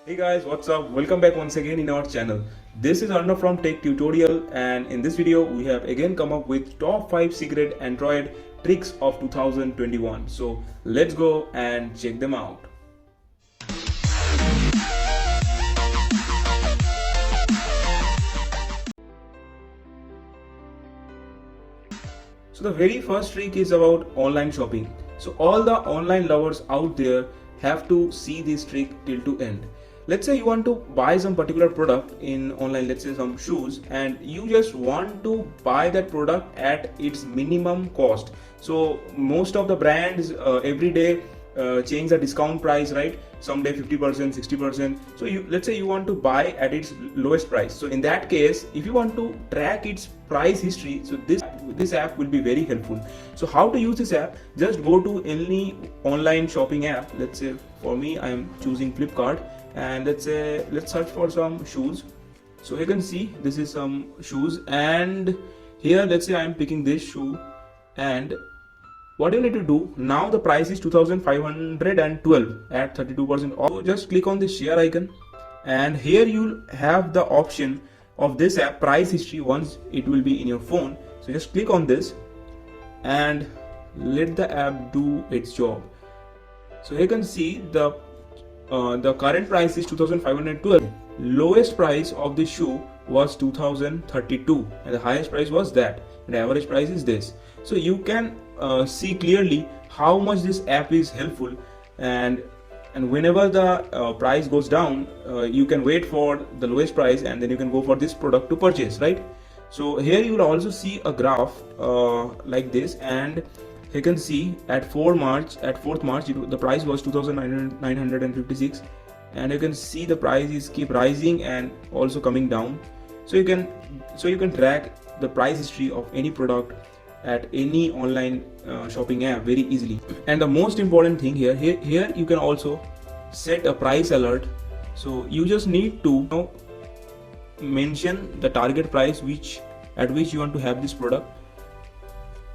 Hey guys, what's up? Welcome back once again in our channel. This is Arnav from Tech Tutorial, and in this video we have again come up with top 5 secret Android tricks of 2021. So let's go and check them out. So the very first trick is about online shopping. So all the online lovers out there have to see this trick till to end. Let's say you want to buy some particular product in online, let's say some shoes, and you just want to buy that product at its minimum cost. So most of the brands every day change the discount price, right? Someday 50%, 60%. So let's say you want to buy at its lowest price. So in that case, if you want to track its price history, so this app will be very helpful. So how to use this app? Just go to any online shopping app. Let's say for me, I am choosing Flipkart, and let's search for some shoes. So you can see this is some shoes, and here let's say I am picking this shoe, and what you need to do now, the price is 2512 at 32% off. So just click on this share icon, and here you'll have the option of this app price history once it will be in your phone. So just click on this and let the app do its job. So you can see the current price is 2512. Lowest price of the shoe was 2032 and the highest price was that, and the average price is this. So you can see clearly how much this app is helpful, and whenever the price goes down, you can wait for the lowest price and then you can go for this product to purchase, right? So here you will also see a graph like this, and you can see at 4th March the price was 2956, and you can see the price is keep rising and also coming down. So you can track the price history of any product at any online shopping app very easily. And the most important thing here you can also set a price alert. So you just need to mention the target price at which you want to have this product.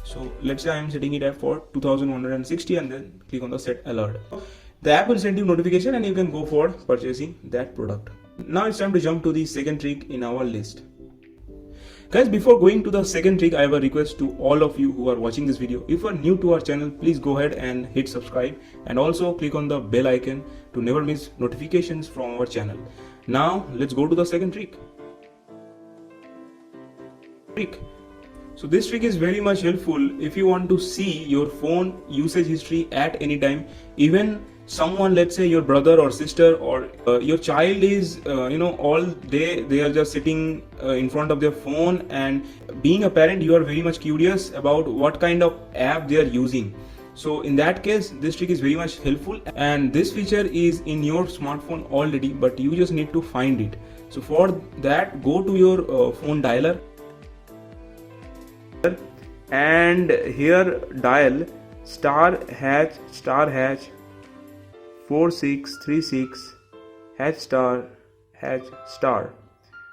So let's say I am setting it at for 2160, and then click on the set alert. The app will send you notification and you can go for purchasing that product. Now it's time to jump to the second trick in our list. Guys, before going to the second trick, I have a request to all of you who are watching this video. If you are new to our channel, please go ahead and hit subscribe, and also click on the bell icon to never miss notifications from our channel. Now let's go to the second trick. So this trick is very much helpful if you want to see your phone usage history at any time. Even someone, let's say your brother or sister or your child is all day they are just sitting in front of their phone, and being a parent you are very much curious about what kind of app they are using. So in that case, this trick is very much helpful, and this feature is in your smartphone already, but you just need to find it. So for that, go to your phone dialer, and here dial *## 4636 ##*.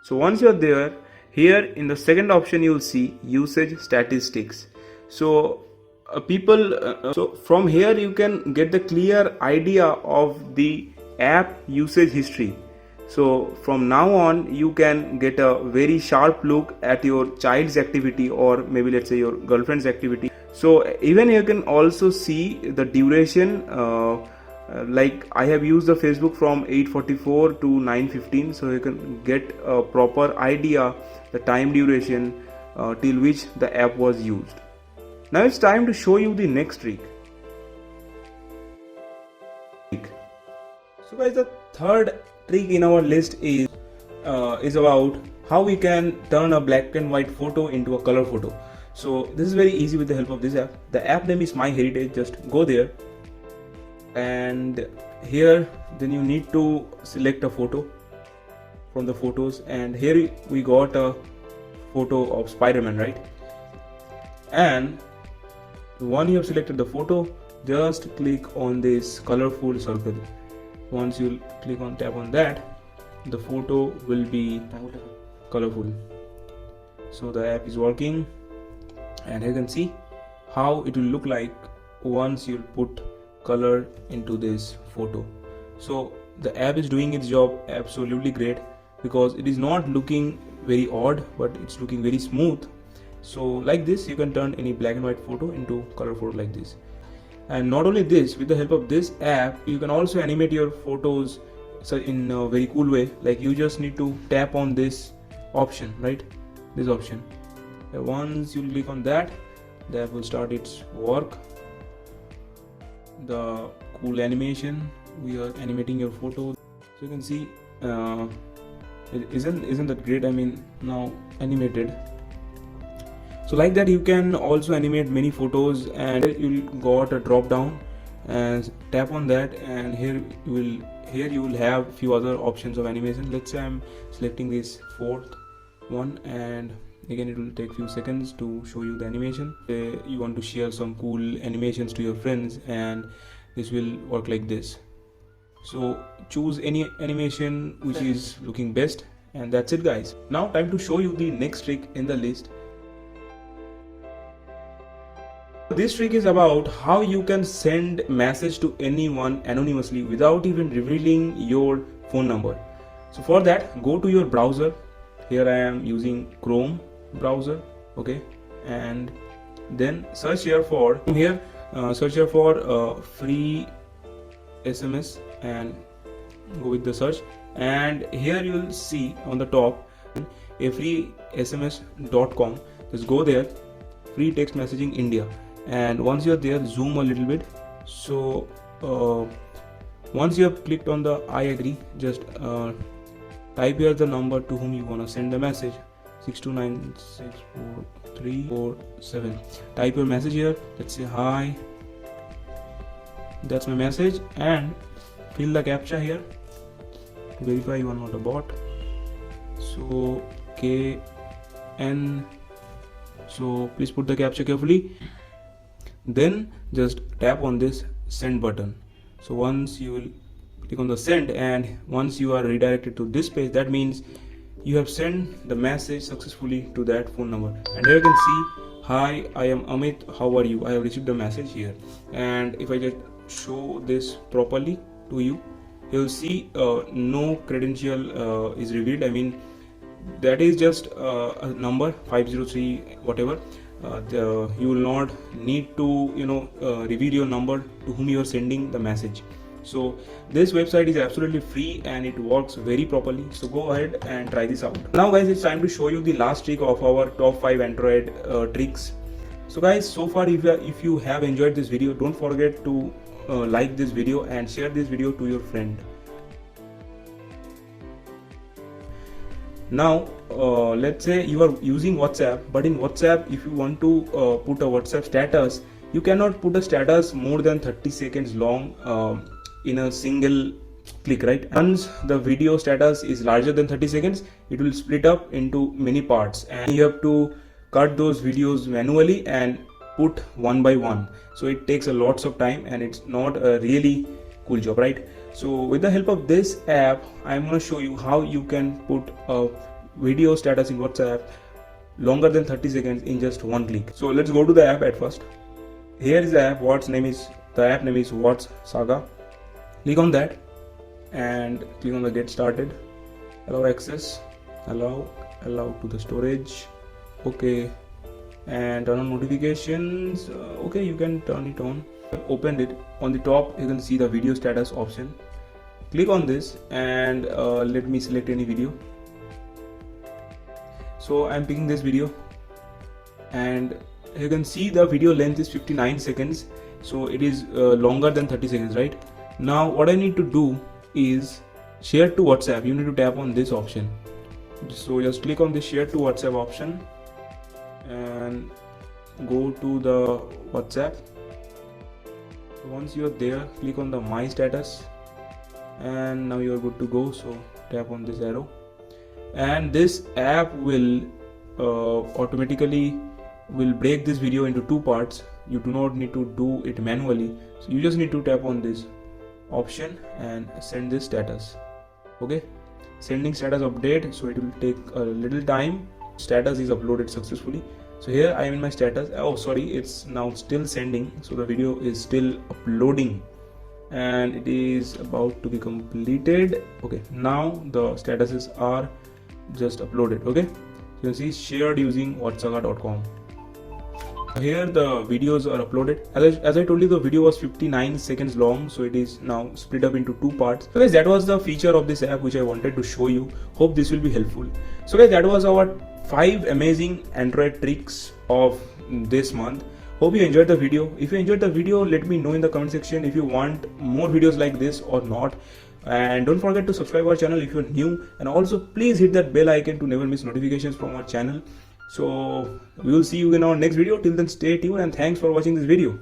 So once you're there, here in the second option you'll see usage statistics. So so from here you can get the clear idea of the app usage history. So from now on you can get a very sharp look at your child's activity, or maybe let's say your girlfriend's activity. So even you can also see the duration. Like I have used the Facebook from 8:44 to 9:15, so you can get a proper idea the time duration till which the app was used. Now it's time to show you the next trick. So guys, the third trick in our list is about how we can turn a black and white photo into a color photo. So this is very easy with the help of this app. The app name is MyHeritage. Just go there, and here then you need to select a photo from the photos, and here we got a photo of Spider-Man, right? And once you have selected the photo, just click on this colorful circle. Once you tap on that, the photo will be colorful. So the app is working, and you can see how it will look like once you put color into this photo. So the app is doing its job absolutely great, because it is not looking very odd, but it's looking very smooth. So like this, you can turn any black and white photo into color photo like this. And not only this, with the help of this app, you can also animate your photos in a very cool way. Like, you just need to tap on this option, right? This option. Once you click on that, the app will start its work. The cool animation, we are animating your photo. So you can see, isn't that great? I mean, now animated. So like that, you can also animate many photos, and you'll got a drop down and tap on that, and here you will have few other options of animation. Let's say I'm selecting this fourth one, and again it will take few seconds to show you the animation. You want to share some cool animations to your friends, and this will work like this. So choose any animation which is looking best, and that's it, guys. Now time to show you the next trick in the list. This trick is about how you can send message to anyone anonymously without even revealing your phone number. So for that, go to your browser. Here I am using Chrome browser, okay, and then search here for free SMS, and go with the search, and here you will see on the top a freesms.com. just go there, free text messaging India, and once you're there, zoom a little bit. So once you have clicked on the I agree, just type here the number to whom you want to send the message, 629643447. type your message here. Let's say hi, that's my message, and fill the captcha here to verify you are not a bot. So KN, so please put the captcha carefully. Then just tap on this send button. So once you will click on the send, and once you are redirected to this page, that means you have sent the message successfully to that phone number. And here you can see, hi, I am Amit, how are you? I have received the message here. And if I just show this properly to you, you will see no credential is revealed. I mean, that is just a number 503 whatever. You will not need to reveal your number to whom you are sending the message. So this website is absolutely free, and it works very properly. So go ahead and try this out. Now guys, it's time to show you the last trick of our top 5 Android tricks. So guys, so far if you have enjoyed this video, don't forget to like this video and share this video to your friend. Now let's say you are using WhatsApp, but in WhatsApp, if you want to put a WhatsApp status, you cannot put a status more than 30 seconds long in a single click, right? Once the video status is larger than 30 seconds, it will split up into many parts, and you have to cut those videos manually and put one by one. So it takes a lots of time, and it's not a really cool job, right? So with the help of this app, I'm going to show you how you can put a video status in WhatsApp longer than 30 seconds in just one click. So let's go to the app at first. Here is the app. The app name is WhatsApp. Click on that and click on the get started. Allow access. Allow to the storage. Okay. And turn on notifications. Okay, you can turn it on. Opened it. On the top, you can see the video status option. Click on this, and let me select any video. So I'm picking this video, and you can see the video length is 59 seconds. So it is longer than 30 seconds, right? Now what I need to do is share to WhatsApp. You need to tap on this option. So just click on the share to WhatsApp option and go to the WhatsApp. Once you are there, click on the my status, and now you are good to go. So tap on this arrow, and this app will automatically break this video into 2 parts. You do not need to do it manually, so you just need to tap on this option and send this status. Okay, sending status update, so it will take a little time. Status is uploaded successfully. So here I am in my status. Oh sorry, it's now still sending, so the video is still uploading. and it is about to be completed. Okay, now the statuses are just uploaded. Okay, you can see shared using watsaga.com. Here the videos are uploaded. As I told you, the video was 59 seconds long, so it is now split up into two parts. So guys, that was the feature of this app which I wanted to show you. Hope this will be helpful. So guys, that was our 5 amazing Android tricks of this month. Hope you enjoyed the video. If you enjoyed the video, let me know in the comment section if you want more videos like this or not. And don't forget to subscribe our channel if you're new, and also please hit that bell icon to never miss notifications from our channel. So we will see you in our next video. Till then, stay tuned and thanks for watching this video.